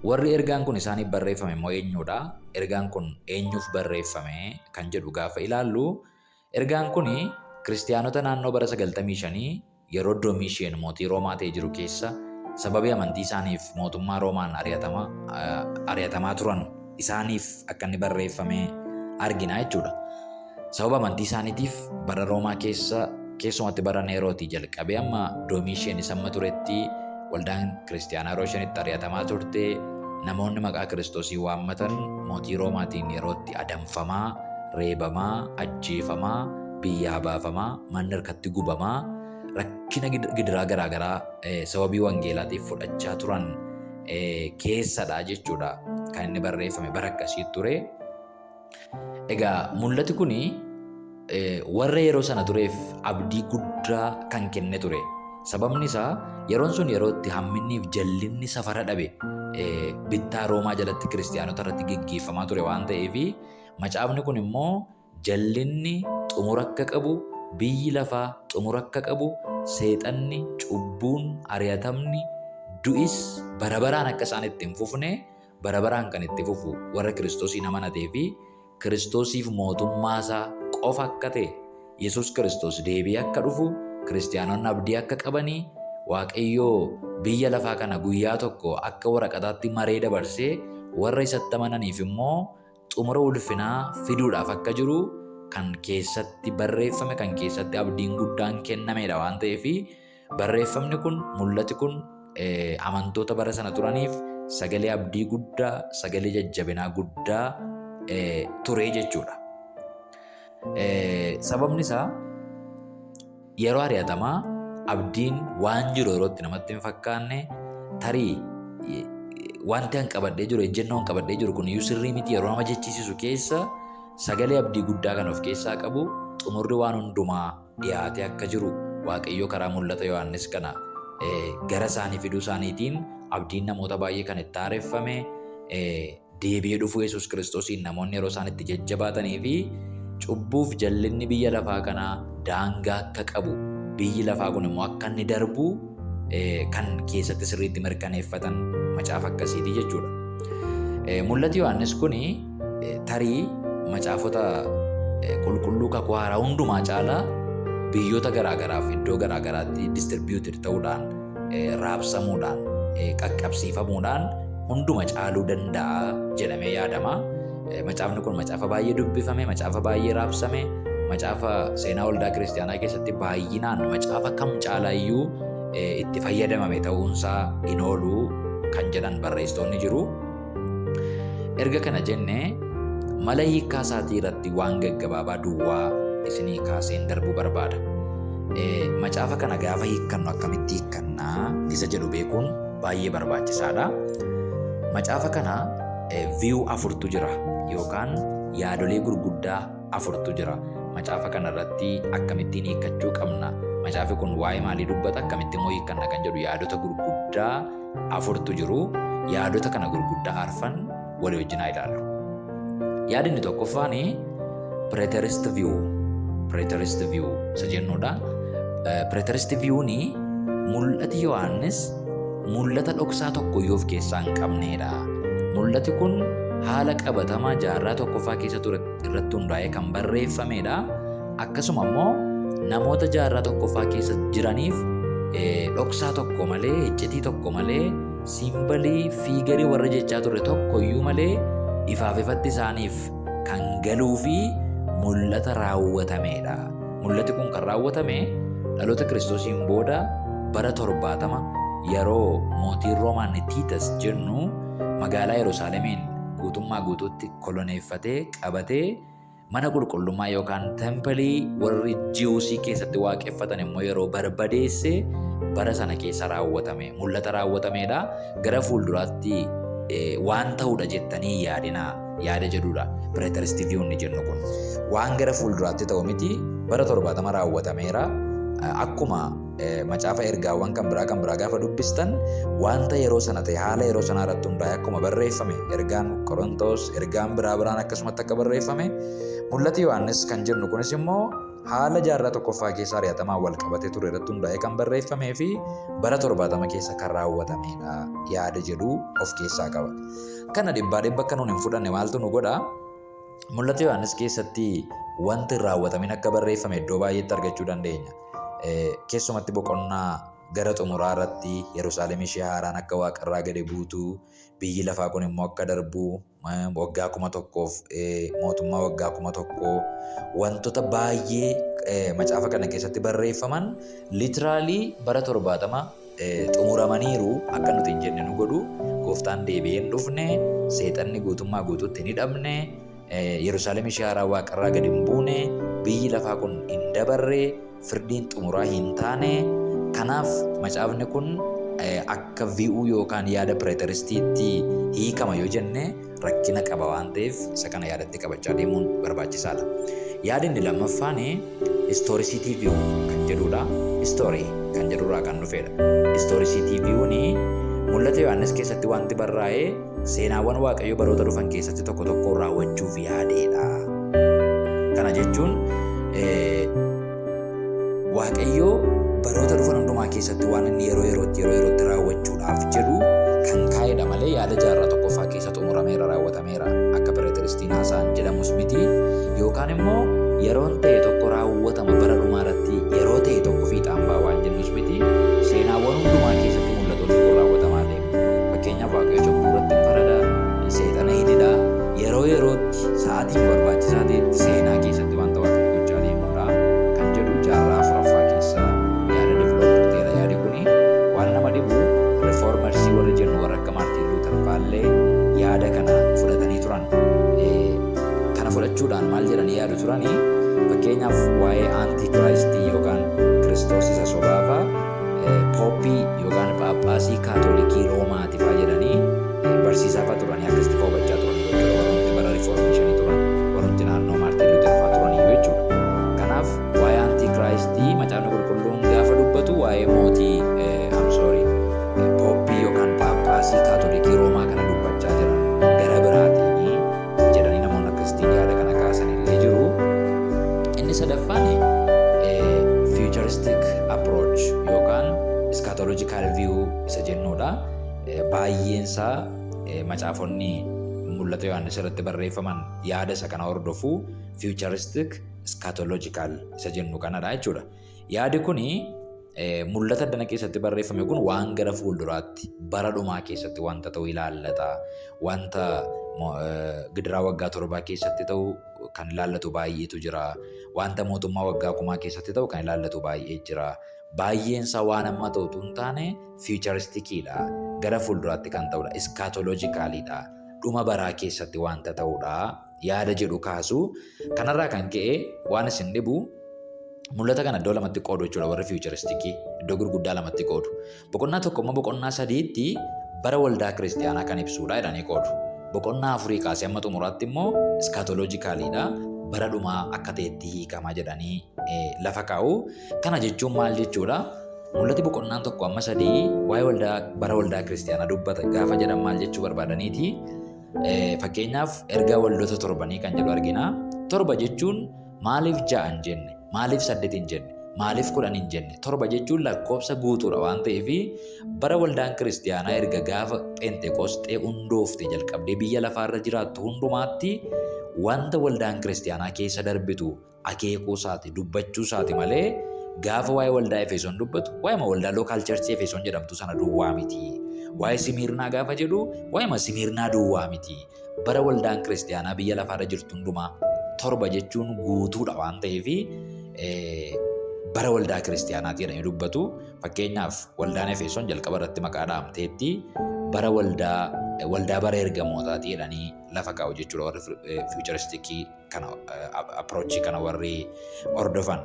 Speaker 1: Warri ergaan kun isaaniif barreeffame immoo eenyudha? Ergaan kun eenyuuf barreeffame kan jedhu gaafa ilaallu, ergaan kun kiristaanota naannoo bara 95 yeroo Doomisheen mootii Roomaa ta'ee jiru keessa sababii amantii isaaniif mootummaa Roomaan ari'atamaa turan isaaniif akka inni barreeffame argina jechuudha. Sababa amantii isaaniitiif bara Roomaa keessumatti bara Neerootii jalqabee amma Doomisheen isa amma turetti waldaan kiristaanaa yeroo ishenitti ari'atamaa turte, namoonni maqaa Kiristoosii waammatan mootii Roomaatiin yerootti adamfamaa, reebamaa, ajjeefamaa, biyyaa baafamaa, manni harkatti gubamaa, rakkina gidiraa garaagaraa sababii wangeelaatiif fudhachaa turan keessadha jechuudha kan inni barreeffame bara akkasii ture. Egaa mul'ati kun warra yeroo sana tureef abdii guddaa kan kenne ture. Sababni isaa yeroon sun yerootti hamminniif jallinni safara dhabe bittaa Roomaa jalatti kiristaanota irratti geggeeffamaa ture waan ta'eef, macaafni kun immoo jallinni xumura akka qabu, biyyi lafaa xumura akka qabu, seexanni, cubbuun, ari'atamni, du'is barabaraan akka isaan itti hin fufne, barabaraan kan itti fufu warra Kiristoosiin amanatee fi Kiristoosiif mootummaa isaa qofa akka ta'e, Yesuus Kiristoos deebi'ee akka dhufu, kiristaanonni abdii akka qabanii, Waaqayyoo biyya lafaa kana guyyaa tokko akka waraqataatti maree dabarsee warra isatti amananiif immoo xumura ulfinaa fiduudhaaf akka jiru kan keessatti barreeffame, kan keessatti abdiin guddaan kennamedha waan ta'eef, barreeffamni kun, mul'ati kun amantoota bara sana turaniif sagalee abdii guddaa, sagalee jajjabinaa guddaa ture jechuudha. Sababni isaa yeroo ari'atamaa abdiin waan jiru yerootti namatti hin fakkaanne, tarii wanti an qabadhee jiru, ejjennoon qabadhee jiru kun iyyuu sirrii miti yeroo nama jechisiisu keessa sagalee abdii guddaa kan of keessaa qabu, xumurri waan hundumaa dhiyaatee akka jiru Waaqayyo karaa mul'ata Yohaannis kana gara isaanii fiduu isaaniitiin abdiin namoota baay'ee kan itti haareffame, deebi'ee dhufuu Yesuus Kiristoosiin namoonni yeroo isaan itti jajjabaatanii fi cubbuuf jallinni biyya lafaa kanaa daangaa akka qabu, biyyi lafaa kun immoo akka inni darbu kan keessatti sirriitti mirkaneeffatan macaafa akkasiiti jechuudha. Mul'ati Yohaannis kun tarii macaafota qulqulluu kakuu haaraa hundumaa caalaa biyyoota garaagaraaf iddoo garaagaraatti distribuuted ta'uudhaan, raabsamuudhaan, qaqqabsiifamuudhaan hunduma caaluu danda'a jedhamee yaadama. Macaafni kun macaafa baay'ee dubbifame, macaafa baay'ee raabsame, macaafa seenaa waldaa kiristaanaa keessatti baay'inaan macaafa kam caalaa iyyuu itti fayyadamame ta'uunsaa hin oolu kan jedhan barreessitoonni jiru. Erga kana jennee mala hiikaa isaatii irratti waan gaggabaabaa duwwaa isinii kaaseen darbuu barbaada. Macaafa kana gaafa hiikkannu akkamitti hiikkannaa isa jedhu beekuun baay'ee barbaachisaadha. Macaafa kana view afurtu jira yookaan yaadolee gurguddaa afurtu jira. Macaafa kana irratti akkamittiin hiikkachuu qabna, macaafi kun waa'ee maalii dubbata, akkamittiin immoo hiikkanna kan jedhu yaadota gurguddaa afurtu jiru. Yaadota kana gurguddaa arfan walii wajjin haa ilaallu. Yaadni tokkoffaan preterist view isa jennuudha. Preterist view'n mul'ati Yohaannis mul'ata dhoksaa tokko iyyuu of keessaa hin qabneedha. Mul'ati kun haala qabatamaa jaarraa tokkoffaa keessa ture irratti hundaa'ee kan barreeffamedha. Akkasuma immoo namoota jaarraa tokkoffaa keessa jiraniif dhoksaa tokko malee, iccitii tokko malee, simbalii fiigarii warra jechaa ture tokko iyyuu malee ifaaf ifatti isaaniif kan galuu fi mul'ata raawwatamedha. Mul'ati kun kan raawwatame dhaloota Kiristoosiin booda bara 70 yeroo mootiin Roomaan Tiitas jennu magaalaa Yerusaalemiin guutummaa guutuutti koloneeffatee qabatee mana qulqullummaa yookaan tempelii warri Jiwusii keessatti waaqeffatan immoo yeroo barbadeesse bara sana keessa raawwatame, mul'ata raawwatamedha. Gara fuulduraatti waan ta'uudha jettanii yaada jedhudha. Preterist view'n jennu kun waan gara fuulduraatti ta'u miti, bara 70 raawwatameera. Akkuma macaafa ergaawwan kan biraa gaafa dubbistan wanta yeroo sana ta'e haala yeroo sanaa irratti hundaa'e akkuma barreeffame ergaan Qorontos, ergaan biraan akkasumatti akka barreeffame, mul'ati Yohaannis kan jennu kunis immoo haala jaarraa tokkoffaa keessa ari'atamaan wal qabatee ture irratti hundaa'ee kan barreeffamee fi bara 70 keessa kan raawwatamedha yaada jedhu of keessaa qaba. Kana dhibbaa dhibba akka nuun hin fudhanne maaltu nu godha? Mul'ata Yohaannis keessatti wanti raawwatamin akka barreeffame iddoo baay'eetti argachuu dandeenya. Keessumatti boqonnaa gara xumuraa irratti Yerusaalem ishee haaraan akka waaqarraa gadi buutu, biyyi lafaa kun immoo akka darbu, waggaa 1,000 mootummaa waggaa 1,000 wantoota baay'ee macaafa kana keessatti barreeffaman litiraalii bara 70 xumuramaniiru akka nuti hin jenne nu godhu. Gooftaan deebi'ee hin dhufne, seexanni guutummaa guutuutti hin hidhamne, Yerusaalem ishee haaraa waaqarraa gadi hin buune, biyyi lafaa kun hin dabarre, firdiin xumuraa hin taane. Kanaaf macaafni kun akka vi'uu yookaan yaada pireteristiitti hiikama yoo jenne rakkina qaba waan ta'eef isa kana yaadatti qabachaa deemuun barbaachisaadha. Yaadi inni lammaffaan historisiitii vi'uu kan jedhudha. Istoorii kan jedhurraa kan dhufedha. Historisiitii vi'uun mul'ata Yohaannis keessatti wanti barraa'ee seenaawwan Waaqayyoo baroota dhufan keessatti tokko tokko raawwachuuf yaadeedha. Kana jechuun Waaqayyoo baroota dhufan hundumaa keessatti waan inni yeroo yerootti raawwachuudhaaf jedhu kan kaa'edha malee yaada jaarraa tokkoffaa keessa xumurameera raawwatameera akka pireteristiin haasa'an jedhamus miti. Yookaan immoo yeroon ta'e tokko raawwatama bara dhumaa irratti yeroo ta'e tokko fiixaan ba'a waan jennus miti. Seenaawwan hundumaa keessatti mul'atoonni kun raawwatamaa deemu. Fakkeenyaaf Waaqayyo cubbuu irratti hin farada, seexana hidhidha. Yeroo yerootti sa'aatiin barbaachisaa ta'etti seenaa keessatti wanta Waaqayyo gochaa deemudha kan jedhu jaarraa afuraffaa keessa yaada developmenteedha. Yaadi kuni waan nama dhibu reformersii warra jennu warra akka Maartiin Luuter faallee yaada kana fudhatanii turan. Kana fudhachuudhaan maal jedhanii yaadu turanii? Fakkeenyaaf waa'ee antikiraayistii yookaan kiristoos isa sobaafaa pooppii yookaan paappaasii kaatolikii roomaati fa'aa jedhanii barsiisaa fa'aa turanii akkasitti hubachaa turan jechuudha. Warroonni bara riformeeshinii turan, warroonni naannoo Maartiin Luuter fa'aa turanii jechuudha. Kanaaf waa'ee antikiraayistii macaafni qulqulluun gaafa dubbatu waa'ee mootii pooppii yookaan paappaasii kaatolikii roomaa kana dubbachaa jiran gara biraatiin jedhanii namoonni akkasitti yaada kana kaasan illee jiru. Inni sadaffaan futuristic approach yookaan eschatological view isa jennudha. Baay'eensaa macaafonni mul'ata Yohaannis irratti barreeffaman yaada isa kana hordofu futuristic eschatological isa jennu kanadha jechuudha. Yaadi kuni mul'ata dana keessatti barreeffame kun waan gara fuulduraatti bara dhumaa keessatti wanta ta'u ilaallata. Wanta gidiraa waggaa 7 keessatti ta'u kan ilaallatu baay'eetu jira. Wanta mootummaa waggaa 1000 keessatti ta'u kan ilaallatu baay'ee jira. Baay'eensaa waan amma ta'utu hin taane fuuturistikiidha. Gara fuulduraatti kan ta'udha. Eschatologicalidha. Dhuma baraa keessatti wanta ta'udha. Yaada jedhu kaasu. Kanarraa kan ka'e waan isin dhibu mul'ata kana iddoo lamatti qoodu jechuudha warri fuuturistikii. Iddoo gurguddaa lamatti qoodu. Boqonnaa tokko immoo boqonnaa 3tti bara waldaa kiristiyaanaa kan ibsudha jedhanii qoodu. Boqonnaa 4 kaasee amma xumuraatti immoo eschatologicalidha. Bara dhumaa akka ta'etti hiikamaa jedhanii lafa kaa'u. Kana jechuun maal jechuudha? Mul'ati boqonnaan tokko amma 3 waa'ee bara waldaa kiristiyaanaa dubbata gaafa jedhan maal jechuu barbaadaniiti? Fakkeenyaaf ergaa waldoota 7 kan jedhu argina. 7 jechuun maaliif 6 hin jenne? Maaliif 8 hin jenne? Maaliif 10 hin jenne? 7 jechuun lakkoofsa guutuudha waan ta'eef bara waldaan kiristiyaanaa erga gaafa Phenxeqoosxee hundoofte jalqabdee biyya lafaarra jiraattu hundumaatti wanta waldaan kiristiyaanaa keessa darbitu akeekuu isaati, dubbachuu isaati malee gaafa waa'ee waldaa Efesoon dubbatu waa'ee waldaa lookaal charchii Efesoon jedhamtu sana duwwaa miti. Waa'ee Simiirnaa gaafa jedhu waa'ee Simiirnaa duwwaa miti. Bara waldaan kiristiyaanaa biyya lafaarra jirtu hundumaa 7 jechuun guutuudha waan ta'eef bara waldaa kiristiyaanaati jedhanii dubbatu. Fakkeenyaaf waldaan Efesoon jalqaba irratti maqaa dhaamteetti bara waldaa bara ergamootaati jedhanii lafa kaa'u jechuudha warri fuuturistikii kana approachii kana warri hordofan.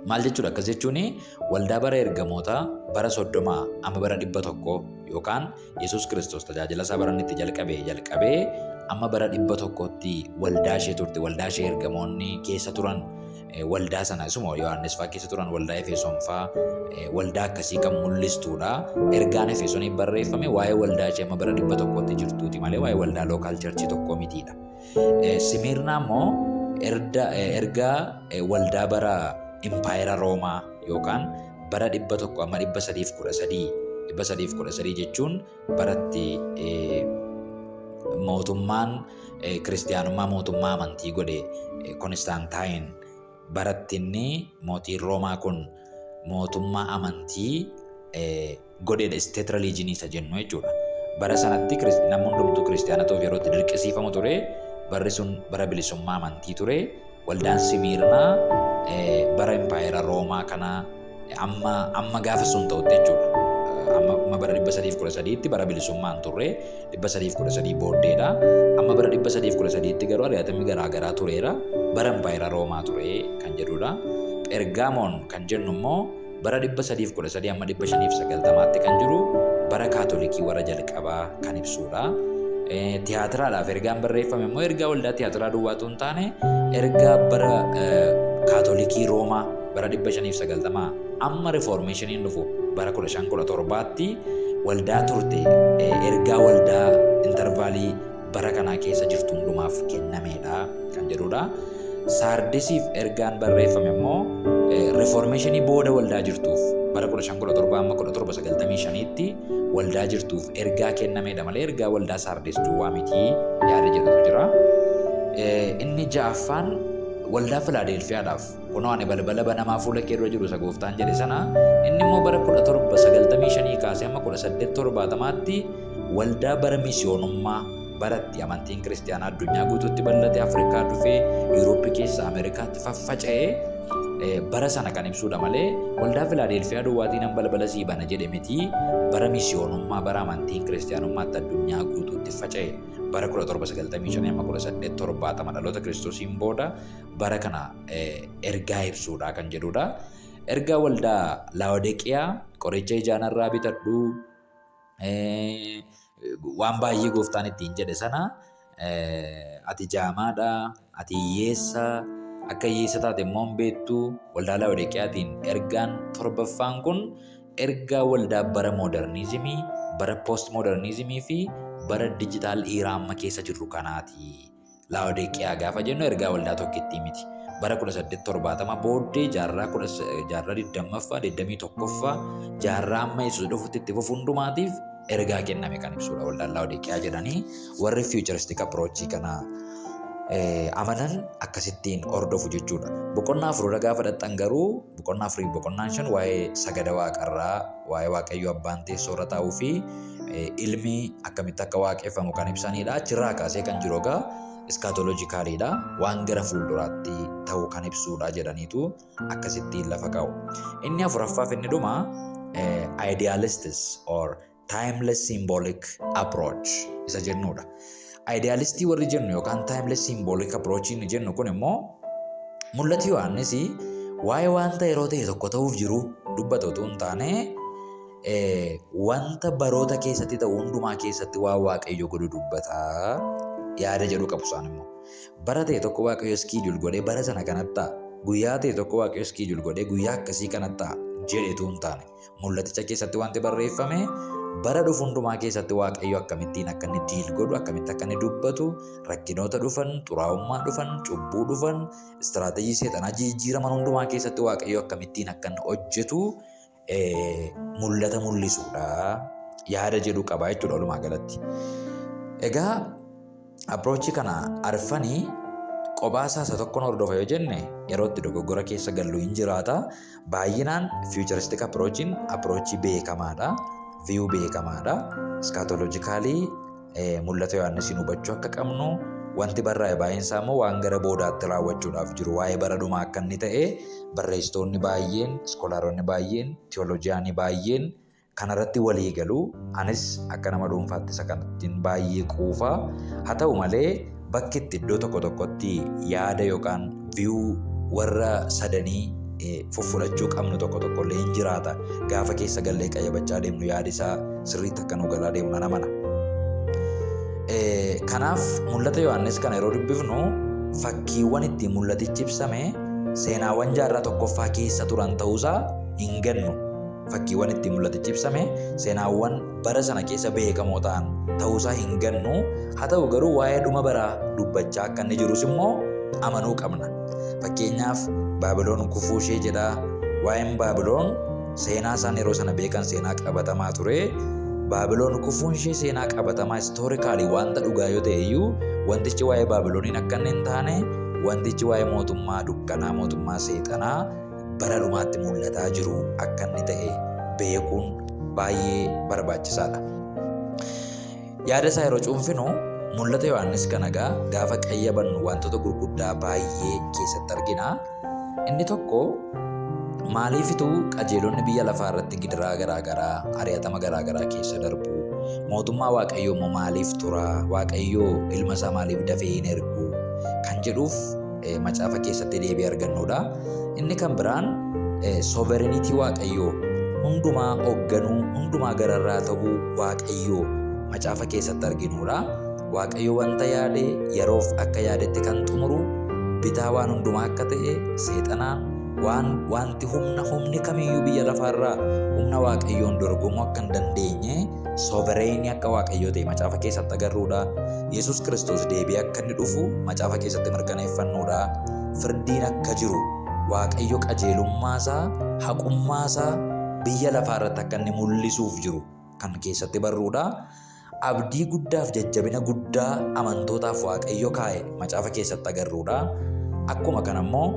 Speaker 1: Maal jechuudha akkas jechuun waldaa bara ergamootaa bara 30 amma bara 100 yookaan Yesuus Kiristoos tajaajila isaa bara inni itti jalqabee amma bara 100tti waldaa ishee turte. Waldaa ishee ergamoonni keessa turan waldaa sana isuma Yohaannis fa'aa keessa turan waldaa Efesoon fa'aa waldaa akkasii kan mul'istuudha. Ergaan Efesooniif barreeffame waa'ee waldaa ishee amma bara 100tti jirtuuti malee waa'ee waldaa lookaal charchii tokko mitiidha. Simiirnaa immoo ergaa waldaa bara impaayera Roomaa yookaan bara 100 amma 313 jechuun baratti mootummaan kiristiyaanummaa mootummaa amantii godhe Konstaantaayin baratti inni mootiin Roomaa kun mootummaa amantii godheedha state religion isa jennu jechuudha. Bara sanatti namni hundumtuu kiristiyaana ta'uuf yeroo itti dirqisiifamu ture. Barri sun bara bilisummaa amantii ture. Waldaan Simiirnaa bara impaayera Roomaa kana amma gaafa sun ta'utti jechuudha. Amma bara 313tti bara bilisummaan turre 313 booddeedha. Amma bara 313tti garuu ari'atamni garaagaraa tureera. Bara impaayera Roomaa ture kan jedhudha. Pergaamoon kan jennu immoo bara 313 amma 590tti kan jiru bara kaatolikii warra jalqabaa kan ibsudha. Tiyaatiraadhaaf ergaan barreeffame immoo ergaa waldaa tiyaatiraa duwwaatu hin taane ergaa bara kaatolikii Roomaa bara 590 amma rifoormeeshiniin dhufu bara 1517tti waldaa turte ergaa waldaa intervaalii bara kanaa keessa jirtu hundumaaf kennameedha kan jedhudha. Saardisiif ergaan barreeffame immoo rifoormeeshinii booda waldaa jirtuuf bara 1517 amma 1795tti waldaa jirtuuf ergaa kennameedha malee ergaa waldaa Saardis duwwaa miti yaada jedhatu jira. Inni ja'affaan waldaa Filaadelfiyaadhaaf kunoo ani balbala banamaa fuula kee dura jiru isa gooftaan jedhe sana inni immoo bara 1795 kaasee amma 1870tti waldaa bara misiyoonummaa baratti amantiin kiristiyaanaa addunyaa guutuutti bal'ate Afrikaa dhufee Yuurooppii keessa Ameerikaatti faffaca'ee bara sana kan ibsudha malee waldaa Filaadelfiyaa duwwaatiin an balbala sii bana jedhe miti. Bara misiyoonummaa bara amantiin kiristiyaanummaatti addunyaa guutuutti faca'e bara 1795 amma 1870 dhaloota Kiristoosiin booda bara kana ergaa ibsudha kan jedhudha. Ergaa waldaa Laawodiqiyaa qoricha ijaanarraa bitadhu waan baay'ee gooftaan ittiin jedhe sana ati jaamaadha, ati hiyyeessa, akka hiyyeessa taate immoo hin beektu. Waldaa Laawodiqiyaatiin ergaan 7ffaan kun ergaa waldaa bara mooderniizimii, bara post mooderniizimii fi bara dijitaal iraa amma keessa jirru kanaati. Laawodiqiyaa gaafa jennu ergaa waldaa tokkittii miti. Bara 1870 booddee jaarraa 20ffaa 21ffaa jaarraa amma Yesuus dhufutti itti fufu hundumaatiif ergaa kenname kan ibsudha waldaan Laawodiqiyaa jedhanii warri futuristic approach kana amanan akkasittiin hordofu jechuudha. Boqonnaa 4 gaafa dhaqxan garuu boqonnaa 4 boqonnaan 5 waa'ee sagada waaqarraa, waa'ee Waaqayyo abbaan teessoo irra taa'uu fi ilmi akkamitti akka waaqeffamu kan ibsanidha. Achirraa kaasee kan jiru egaa iskaatolojikaaliidha. Waan gara fuulduraatti ta'u kan ibsudha jedhaniitu akkasittiin lafa kaa'u. Inni 4ffaaf inni dhuma idealists or timeless symbolic approach isa jennudha. Idealistii warri jennu yookaan timeless symbolic approach inni jennu kun immoo mul'ata Yohaannis waa'ee wanta yeroo ta'e tokko ta'uuf jiru dubbatu utuu hin taane wanta baroota keessatti ta'u hundumaa keessatti waan Waaqayyo godhu dubbata yaada jedhu qabu isaan immoo. Bara ta'e tokko Waaqayyo skiidul godhee bara sana kanatti ta'a. Guyyaa ta'e tokko Waaqayyo skiidul godhee guyyaa akkasii kanatti ta'a jedhetu hin taane. Mul'aticha keessatti wanti barreeffame bara dhufu hundumaa keessatti Waaqayyo akkamittiin akka inni diil godhu, akkamitti akka inni dubbatu, rakkinoota dhufan, xuraa'ummaa dhufan, cubbuu dhufan, istiraatejii seexanaa jijjiiraman hundumaa keessatti Waaqayyo akkamittiin akka inni hojjetu mul'ata mul'isudha. Yaada jedhu qaba jechuudha walumaa galatti. Egaa approach kana arfanii kophaa isaa tokkoon hordofa yoo jenne yeroo itti dogoggora keessa gallu hin jiraata. Baay'inaan futuristic approachiin approachii beekamaadha. View beekamaadha. Iskaatolojikaalii mul'ata Yohaannisiin hubachuu akka qabnu wanti barraa'e baay'een isaa immoo waan gara boodaatti raawwachuudhaaf jiru waa'ee bara dhumaa akka inni ta'e barreessitoonni baay'een, iskoolaaronni baay'een, tiyooloojiyaanii baay'een kanarratti walii galu. Anis akka nama dhuunfaatti isa kanattiin baay'ee quufaa. Haa ta'u malee bakki itti iddoo tokko tokkotti yaada yookaan view warra sadanii fuffulachuu qabnu tokko tokkollee hin jiraata. Gaafa keessa gallee qayyabachaa deemnu yaadi isaa sirriitti akka nu galaa deemu nan amana. Kanaaf mul'ata Yohaannis kana yeroo dubbifnu fakkiiwwan ittiin mul'atichi ibsame seenaawwan jaarraa tokkoffaa keessa turan ta'uusaa hin gannu. Fakkiiwwan ittiin mul'atichi ibsame seenaawwan bara sana keessa beekamoo ta'an ta'uusaa hin gannu. Haa ta'u garuu waa'ee dhuma baraa dubbachaa akka inni jirus immoo amanuu qabna. Fakkeenyaaf Baabiloon kufuu ishee jedha. Waa'een Baabiloon seenaa isaan yeroo sana beekan seenaa qabatamaa ture. Baabiloon kufuun ishee seenaa qabatamaa istoorikaalii wanta dhugaa yoo ta'e iyyuu wantichi waa'ee Baabilooniin akka hin taane, wantichi waa'ee mootummaa dukkanaa, mootummaa seexanaa bara dhumaatti mul'ataa jiru akka inni ta'e beekuun baay'ee barbaachisaadha. Yaada isaa yeroo cuunfinu mul'ata Yohaannis kana gaafa qayyabannu wantoota gurguddaa baay'ee keessatti argina. Inni tokko maaliifitu qajeelonni biyya lafaa irratti gidiraa garaagaraa, ari'atama garaagaraa keessa darbu? Mootummaa Waaqayyoo immoo maaliif tura? Waaqayyoo ilma isaa maaliif dafee hin ergu? Kan jedhuuf macaafa keessatti deebii argannudha. Inni kan biraan sovereenitii Waaqayyoo, hundumaa hoogganuu, hundumaa gararraa ta'uu Waaqayyoo macaafa keessatti arginudha. Waaqayyo wanta yaade yeroof akka yaadetti kan xumuru, bitaa waan hundumaa akka ta'e, seexanaan wanti humni kamiyyuu biyya lafaarraa humna Waaqayyoon dorgomuu akka hin dandeenye sovereenii akka Waaqayyoo ta'e macaafa keessatti agarruudha. Yesus Kiristoos deebi'ee akka inni dhufu macaafa keessatti mirkaneeffannuudha. Firdiin akka jiru, Waaqayyo qajeelummaasaa, haqummaasaa biyya lafaarratti akka inni mul'isuuf jiru kan keessatti barruudha. Abdii guddaaf jajjabina guddaa amantootaaf Waaqayyo kaa'e macaafa keessatti agarruudha. Akkuma kanammoo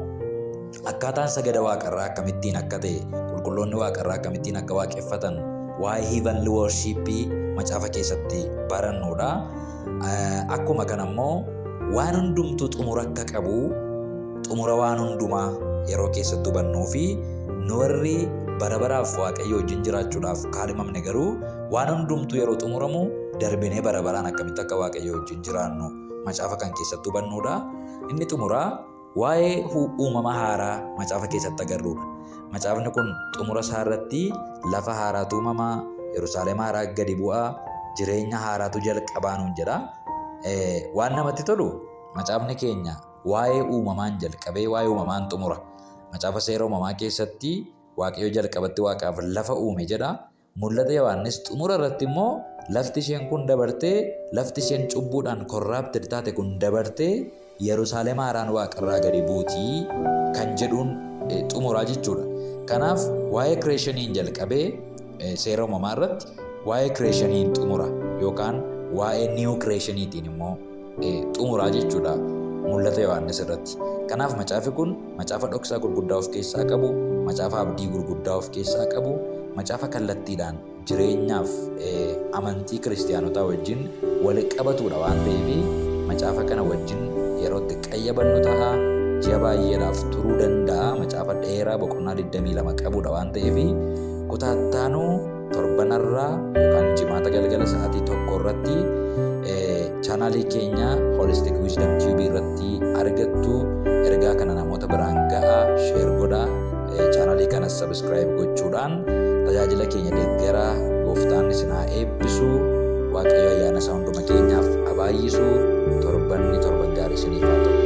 Speaker 1: akkaataan sagada Waaqarraa akkamittiin akka ta'e, qulqulloonni Waaqarraa akkamittiin akka waaqeffatan waa'ee heavenly worship macaafa keessatti barannuudha. Akkuma kanammoo waan hundumtuu xumura akka qabu, xumura waan hundumaa yeroo keessatti hubannuu fi nu warri bara baraaf Waaqayyo wajjin jiraachuudhaaf kaadhimamne garuu waan hundumtuu yeroo xumuramu darbinee bara baraan akkamitti akka Waaqayyo wajjin jiraannu macaafa kan keessatti hubannuudha. Inni xumuraa waa'ee uumama haaraa macaafa keessatti agarruudha. Macaafni kun xumura isaa irratti lafa haaraatu uumamaa, Yerusaalem haaraa gadi bu'aa, jireenya haaraatu jalqabaa nuun jedha. Waan namatti tolu macaafni keenya waa'ee uumamaan jalqabee waa'ee uumamaan xumura. Macaafa seera uumamaa keessatti Waaqayyo jalqabatti Waaqaaf lafa uume jedha. Mul'ata Yohaannis xumura irratti immoo lafti isheen kun dabartee, lafti isheen cubbuudhaan corrupted taate kun dabartee Yerusaalem haaraan Waaqarraa gadi buutii kan jedhuun xumuraa jechuudha. Kanaaf waa'ee creationiin jalqabee seera uumamaa irratti waa'ee creationiin xumura yookaan waa'ee new creationiitiin immoo xumuraa jechuudha mul'ata Yohaannis irratti. Kanaaf macaafi kun macaafa dhoksaa gurguddaa of keessaa qabu, macaafa abdii gurguddaa of keessaa qabu, macaafa kallattiidhaan jireenyaaf amantii kiristaanotaa wajjin wal qabatudha waan ta'eef macaafa kana wajjin yeroo itti qayyabannu ta'a. Ji'a baay'eedhaaf turuu danda'a. Macaafa dheeraa boqonnaa 22 qabudha waan ta'eef kutattaanuu torbanarraa yookaan jimaata galgala sa'aatii 1 irratti chaanaalii keenya Holistic Wisdom Tube irratti argattu. Ergaa kana namoota biraan ga'a, sheer godhaa. Chaanaalii kanas subscribe gochuudhaan tajaajila keenya deeggaraa. Gooftaan isin haa eebbisu. Waaqayyo ayyaana isaa hunduma keenyaaf haa baay'isu. Torban gaarii isiniif haa ta'u.